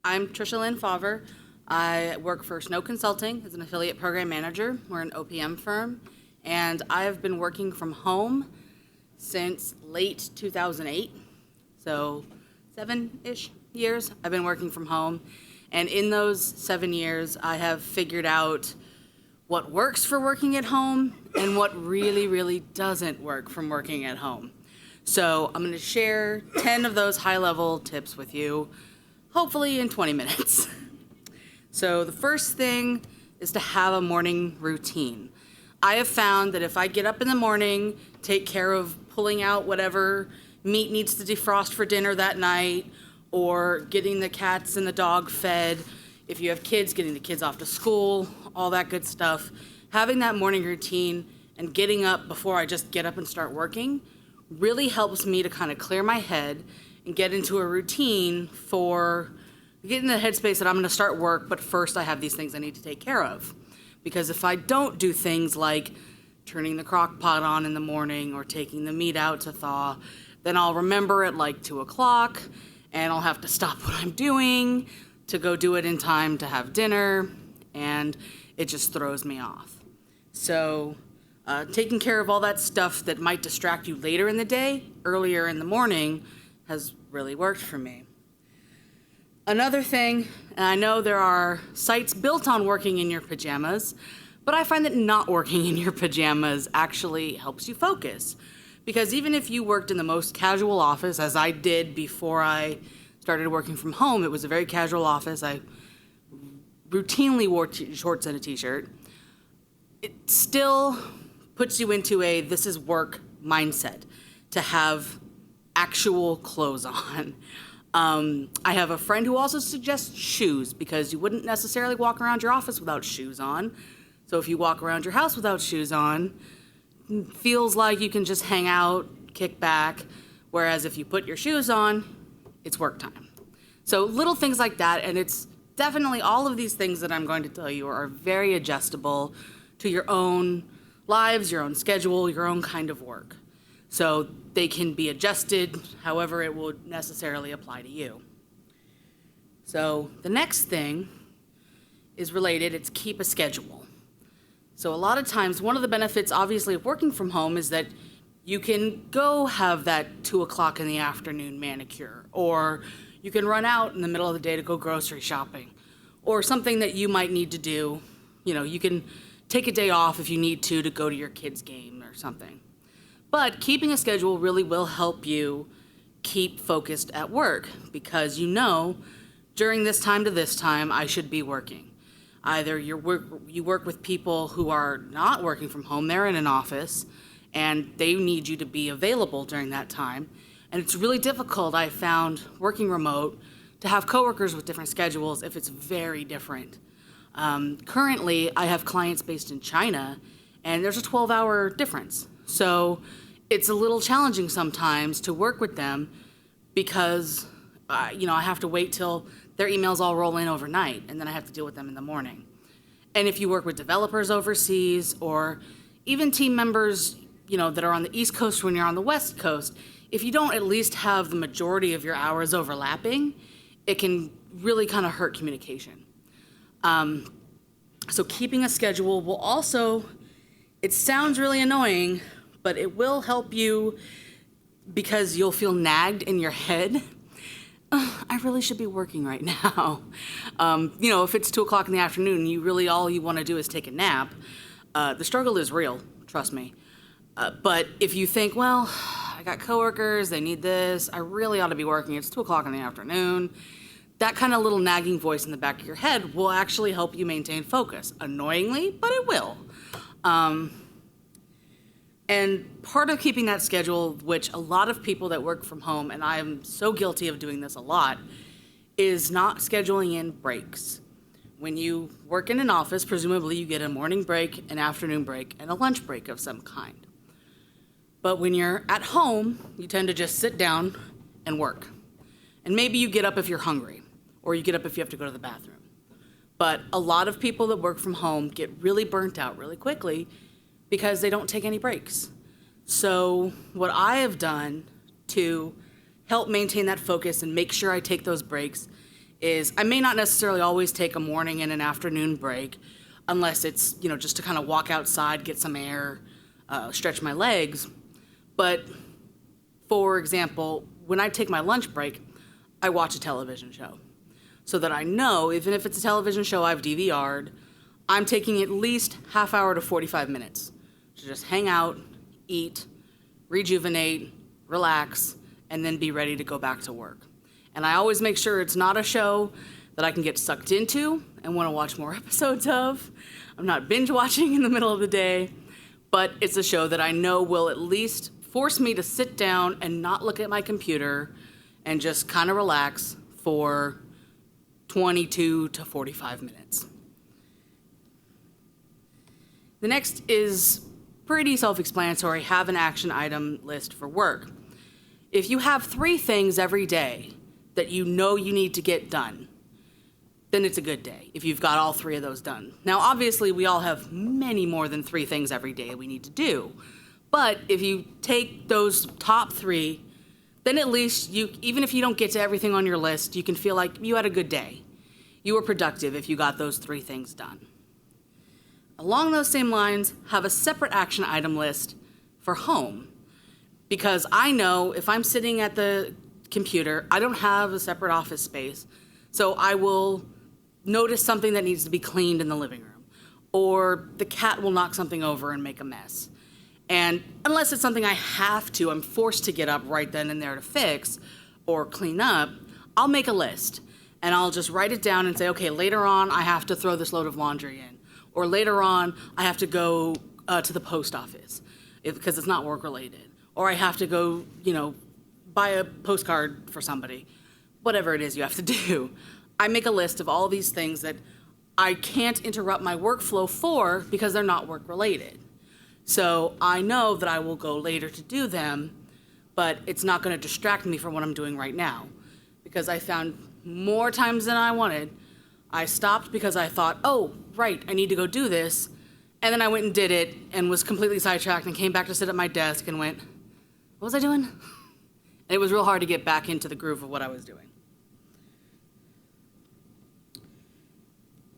I'm Trisha Lynn Favre. I work for Snow Consulting as an affiliate program manager. We're an OPM firm, and I have been working from home since late 2008. So 7-ish years I've been working from home. And in those 7 years, I have figured out what works for working at home and what really, really doesn't work from working at home. So I'm going to share 10 of those high-level tips with you, hopefully in 20 minutes. So the first thing is to have a morning routine. I have found that if I get up in the morning, take care of pulling out whatever meat needs to defrost for dinner that night, or getting the cats and the dog fed, if you have kids, getting the kids off to school, all that good stuff, having that morning routine and getting up before I just get up and start working really helps me to kind of clear my head and get into a routine for getting the headspace that I'm going to start work, but first I have these things I need to take care of. Because if I don't do things like turning the crock pot on in the morning or taking the meat out to thaw, then I'll remember at like 2 o'clock and I'll have to stop what I'm doing to go do it in time to have dinner, and it just throws me off. So taking care of all that stuff that might distract you later in the day, earlier in the morning, has really worked for me. Another thing, and I know there are sites built on working in your pajamas, but I find that not working in your pajamas actually helps you focus. Because even if you worked in the most casual office, as I did before I started working from home, it was a very casual office. I routinely wore shorts and a t-shirt. It still puts you into a this is work mindset to have actual clothes on. I have a friend who also suggests shoes, because you wouldn't necessarily walk around your office without shoes on. So if you walk around your house without shoes on, it feels like you can just hang out, kick back, whereas if you put your shoes on, it's work time. So little things like that, and it's definitely all of these things that I'm going to tell you are very adjustable to your own lives, your own schedule, your own kind of work. So they can be adjusted however it will necessarily apply to you. So the next thing is related, it's keep a schedule. So a lot of times, one of the benefits obviously of working from home is that you can go have that 2 o'clock in the afternoon manicure, or you can run out in the middle of the day to go grocery shopping, or something that you might need to do. You know, you can take a day off if you need to go to your kid's game or something. But keeping a schedule really will help you keep focused at work, because you know during this time to this time I should be working. Either you work with people who are not working from home, they're in an office, and they need you to be available during that time. And it's really difficult, I found, working remote, to have coworkers with different schedules if it's very different. Currently, I have clients based in China, and there's a 12-hour difference. So it's a little challenging sometimes to work with them because, I have to wait till their emails all roll in overnight, and then I have to deal with them in the morning. And if you work with developers overseas, or even team members, that are on the East Coast when you're on the West Coast, if you don't at least have the majority of your hours overlapping, it can really kind of hurt communication. So keeping a schedule will also, it sounds really annoying, but it will help you because you'll feel nagged in your head. I really should be working right now. If it's 2 o'clock in the afternoon, all you want to do is take a nap. The struggle is real, trust me. But if you think, well, I got coworkers, they need this, I really ought to be working, it's 2 o'clock in the afternoon, that kind of little nagging voice in the back of your head will actually help you maintain focus. Annoyingly, but it will. And part of keeping that schedule, which a lot of people that work from home, and I am so guilty of doing this a lot, is not scheduling in breaks. When you work in an office, presumably you get a morning break, an afternoon break, and a lunch break of some kind. But when you're at home, you tend to just sit down and work. And maybe you get up if you're hungry, or you get up if you have to go to the bathroom. But a lot of people that work from home get really burnt out really quickly because they don't take any breaks. So what I have done to help maintain that focus and make sure I take those breaks is I may not necessarily always take a morning and an afternoon break unless it's, just to kind of walk outside, get some air, stretch my legs. But for example, when I take my lunch break, I watch a television show so that I know, even if it's a television show I've DVR'd, I'm taking at least half hour to 45 minutes to just hang out, eat, rejuvenate, relax, and then be ready to go back to work. And I always make sure it's not a show that I can get sucked into and want to watch more episodes of. I'm not binge watching in the middle of the day, but it's a show that I know will at least force me to sit down and not look at my computer and just kind of relax for 22 to 45 minutes. The next is pretty self-explanatory. Have an action item list for work. If you have 3 things every day that you know you need to get done, then it's a good day if you've got all 3 of those done. Now, obviously, we all have many more than 3 things every day we need to do. But if you take those top 3, then at least even if you don't get to everything on your list, you can feel like you had a good day. You were productive if you got those 3 things done. Along those same lines, have a separate action item list for home. Because I know if I'm sitting at the computer, I don't have a separate office space, so I will notice something that needs to be cleaned in the living room, or the cat will knock something over and make a mess. And unless it's something I have to, I'm forced to get up right then and there to fix or clean up, I'll make a list. And I'll just write it down and say, okay, later on I have to throw this load of laundry in. Or later on I have to go to the post office because it's not work related. Or I have to go, buy a postcard for somebody. Whatever it is you have to do. I make a list of all these things that I can't interrupt my workflow for because they're not work related. So I know that I will go later to do them, but it's not going to distract me from what I'm doing right now. Because I found more times than I wanted, I stopped because I thought, oh, right, I need to go do this. And then I went and did it and was completely sidetracked and came back to sit at my desk and went, what was I doing? And it was real hard to get back into the groove of what I was doing.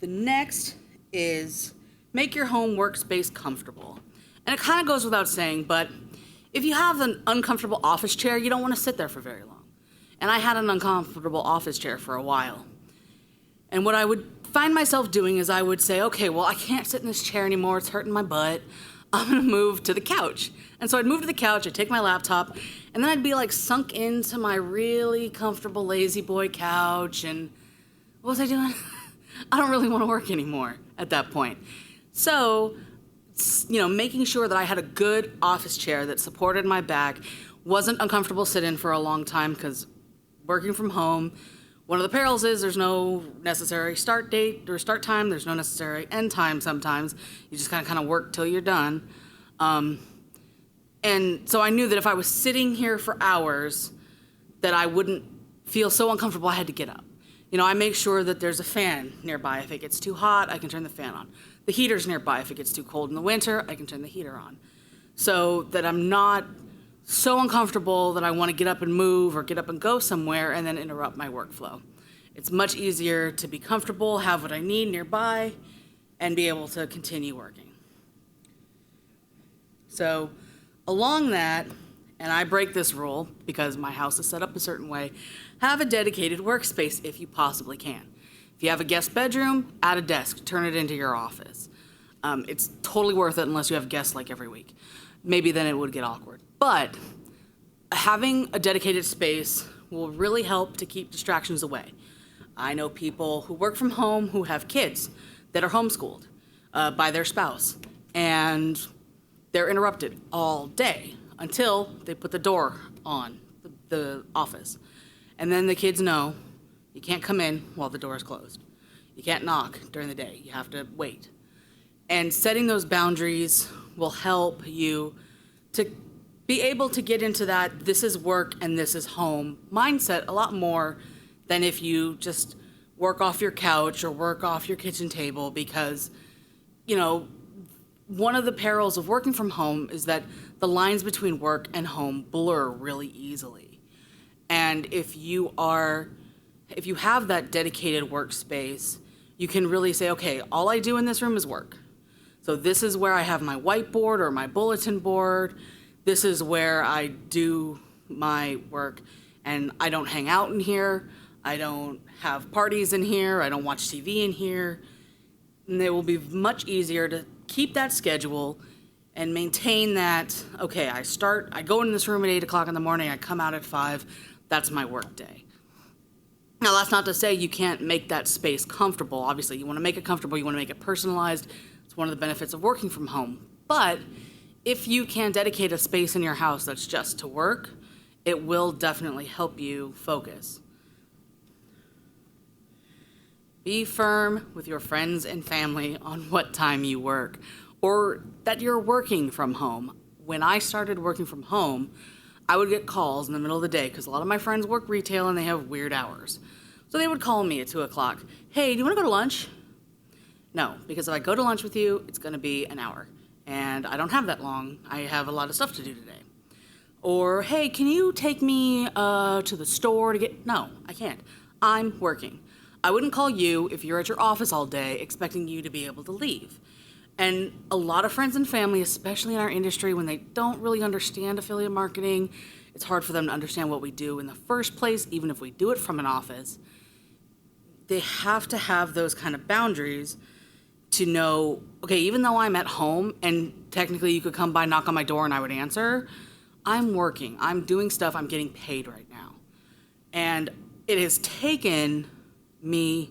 The next is make your home workspace comfortable. And it kind of goes without saying, but if you have an uncomfortable office chair, you don't want to sit there for very long. And I had an uncomfortable office chair for a while. And what I would find myself doing is I would say, okay, well, I can't sit in this chair anymore. It's hurting my butt. I'm going to move to the couch. And so I'd move to the couch, I'd take my laptop, and then I'd be like sunk into my really comfortable lazy boy couch. And what was I doing? I don't really want to work anymore at that point. So, making sure that I had a good office chair that supported my back, wasn't uncomfortable sit-in for a long time because working from home, one of the perils is there's no necessary start date or start time. There's no necessary end time sometimes. You just kind of work till you're done. And so I knew that if I was sitting here for hours, that I wouldn't feel so uncomfortable I had to get up. I make sure that there's a fan nearby. If it gets too hot, I can turn the fan on. The heater's nearby. If it gets too cold in the winter, I can turn the heater on. So that I'm not so uncomfortable that I want to get up and move or get up and go somewhere and then interrupt my workflow. It's much easier to be comfortable, have what I need nearby, and be able to continue working. So along that, and I break this rule because my house is set up a certain way, have a dedicated workspace if you possibly can. If you have a guest bedroom, add a desk, turn it into your office. It's totally worth it unless you have guests like every week. Maybe then it would get awkward. But having a dedicated space will really help to keep distractions away. I know people who work from home who have kids that are homeschooled by their spouse, and they're interrupted all day until they put the door on the office. And then the kids know you can't come in while the door is closed. You can't knock during the day. You have to wait. And setting those boundaries will help you to be able to get into that this is work and this is home mindset a lot more than if you just work off your couch or work off your kitchen table, because, one of the perils of working from home is that the lines between work and home blur really easily. And if you are if you have that dedicated workspace, you can really say, okay, all I do in this room is work. So this is where I have my whiteboard or my bulletin board. This is where I do my work, and I don't hang out in here. I don't have parties in here. I don't watch TV in here. And it will be much easier to keep that schedule and maintain that, okay, I go in this room at 8 o'clock in the morning, I come out at 5, that's my work day. Now, that's not to say you can't make that space comfortable. Obviously, you want to make it comfortable, you want to make it personalized. It's one of the benefits of working from home. But if you can dedicate a space in your house that's just to work, it will definitely help you focus. Be firm with your friends and family on what time you work, or that you're working from home. When I started working from home, I would get calls in the middle of the day because a lot of my friends work retail and they have weird hours. So they would call me at 2 o'clock. Hey, do you want to go to lunch? No, because if I go to lunch with you, it's going to be an hour. And I don't have that long. I have a lot of stuff to do today. Or, hey, can you take me to the store to get... No, I can't. I'm working. I wouldn't call you if you're at your office all day expecting you to be able to leave. And a lot of friends and family, especially in our industry, when they don't really understand affiliate marketing, it's hard for them to understand what we do in the first place, even if we do it from an office. They have to have those kind of boundaries to know, okay, even though I'm at home and technically you could come by, knock on my door, and I would answer, I'm working, I'm doing stuff, I'm getting paid right now. And it has taken me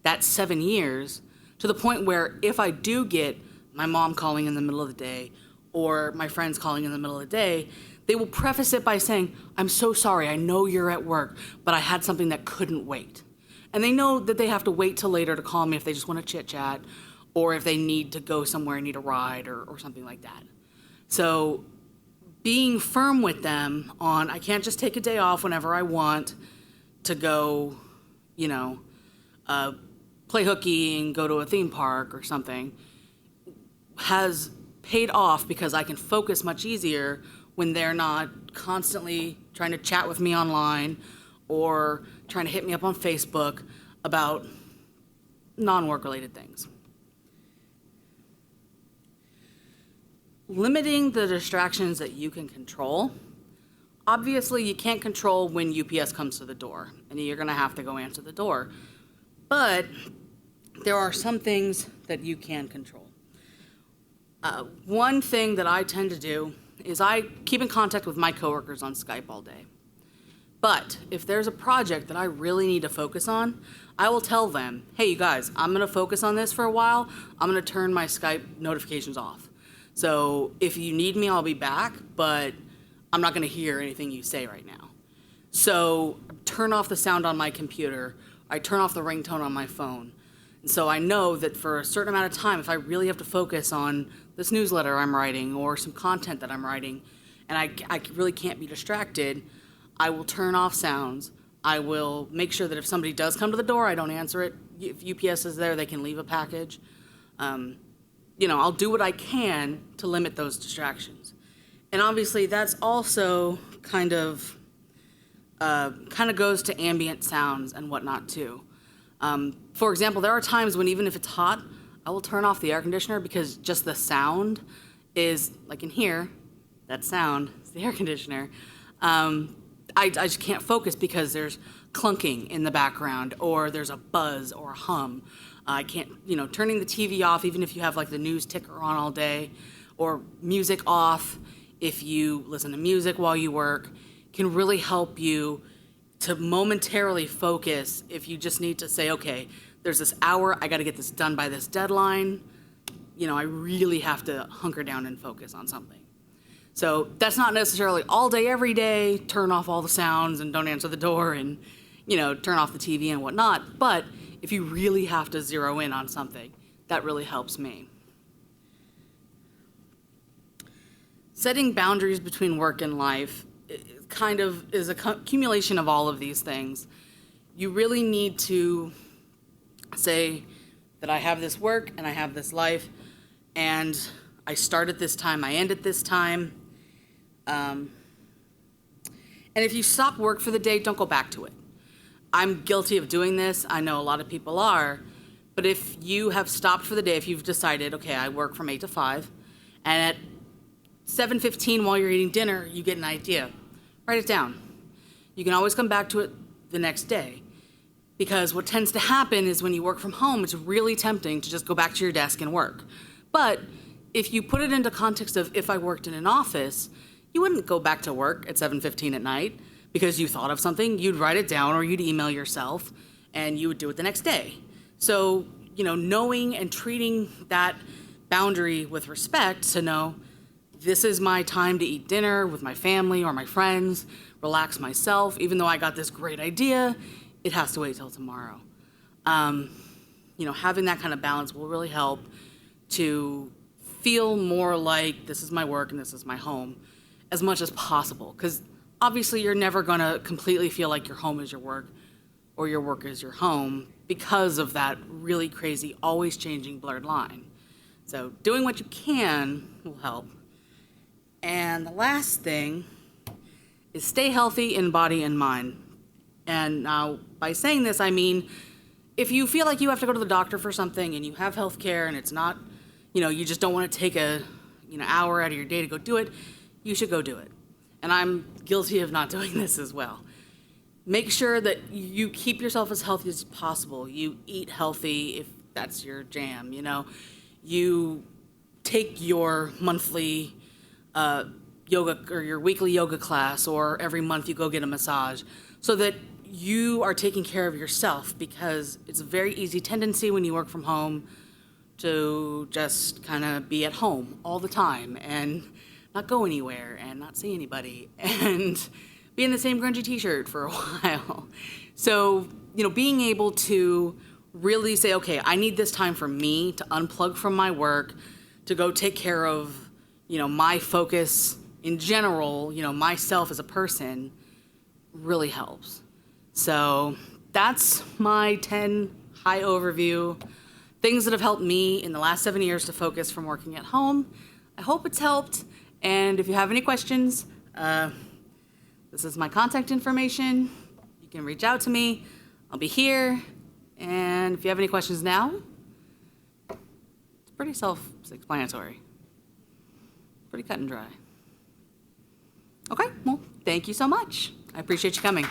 that 7 years to the point where if I do get my mom calling in the middle of the day or my friends calling in the middle of the day, they will preface it by saying, I'm so sorry, I know you're at work, but I had something that couldn't wait. And they know that they have to wait till later to call me if they just want to chit chat or if they need to go somewhere and need a ride or something like that. So being firm with them on, I can't just take a day off whenever I want to go, play hooky and go to a theme park or something, has paid off because I can focus much easier when they're not constantly trying to chat with me online or trying to hit me up on Facebook about non-work related things. Limiting the distractions that you can control. Obviously, you can't control when UPS comes to the door, and you're gonna have to go answer the door. But there are some things that you can control. One thing that I tend to do is I keep in contact with my coworkers on Skype all day. But if there's a project that I really need to focus on, I will tell them, hey, you guys, I'm gonna focus on this for a while. I'm gonna turn my Skype notifications off. So if you need me, I'll be back, but I'm not gonna hear anything you say right now. So turn off the sound on my computer. I turn off the ringtone on my phone. And so I know that for a certain amount of time, if I really have to focus on this newsletter I'm writing or some content that I'm writing, and I really can't be distracted, I will turn off sounds. I will make sure that if somebody does come to the door, I don't answer it. If UPS is there, they can leave a package. I'll do what I can to limit those distractions. And obviously, that's also kind of goes to ambient sounds and whatnot too. For example, there are times when even if it's hot, I will turn off the air conditioner because just the sound is, like in here, that sound is the air conditioner. I just can't focus because there's clunking in the background or there's a buzz or a hum. I can't, turning the TV off, even if you have like the news ticker on all day, or music off if you listen to music while you work, can really help you to momentarily focus if you just need to say, okay, there's this hour, I gotta get this done by this deadline. I really have to hunker down and focus on something. So that's not necessarily all day, every day, turn off all the sounds and don't answer the door and, turn off the TV and whatnot. But if you really have to zero in on something, that really helps me. Setting boundaries between work and life kind of is a accumulation of all of these things. You really need to say that I have this work and I have this life, and I start at this time, I end at this time. And if you stop work for the day, don't go back to it. I'm guilty of doing this. I know a lot of people are. But if you have stopped for the day, if you've decided, okay, I work from 8 to 5, and at 7:15 while you're eating dinner, you get an idea, write it down. You can always come back to it the next day. Because what tends to happen is when you work from home, it's really tempting to just go back to your desk and work. But if you put it into context of if I worked in an office, you wouldn't go back to work at 7:15 at night because you thought of something. You'd write it down or you'd email yourself and you would do it the next day. So, knowing and treating that boundary with respect to know this is my time to eat dinner with my family or my friends, relax myself, even though I got this great idea, it has to wait till tomorrow. Having that kind of balance will really help to feel more like this is my work and this is my home as much as possible. Because obviously you're never going to completely feel like your home is your work or your work is your home because of that really crazy, always changing blurred line. So doing what you can will help. And the last thing is stay healthy in body and mind. And now, by saying this, I mean, if you feel like you have to go to the doctor for something and you have health care and it's not, you just don't want to take a, hour out of your day to go do it, you should go do it. And I'm guilty of not doing this as well. Make sure that you keep yourself as healthy as possible. You eat healthy if that's your jam, You take your monthly yoga or your weekly yoga class, or every month you go get a massage, so that you are taking care of yourself, because it's a very easy tendency when you work from home to just kind of be at home all the time and not go anywhere and not see anybody and be in the same grungy t-shirt for a while. So, being able to really say, okay, I need this time for me to unplug from my work, to go take care of, my focus in general, myself as a person, really helps. So that's my 10 high overview, things that have helped me in the last 7 years to focus from working at home. I hope it's helped. And if you have any questions, this is my contact information. You can reach out to me. I'll be here. And if you have any questions now, it's pretty self-explanatory. Pretty cut and dry. Okay, well, thank you so much. I appreciate you coming.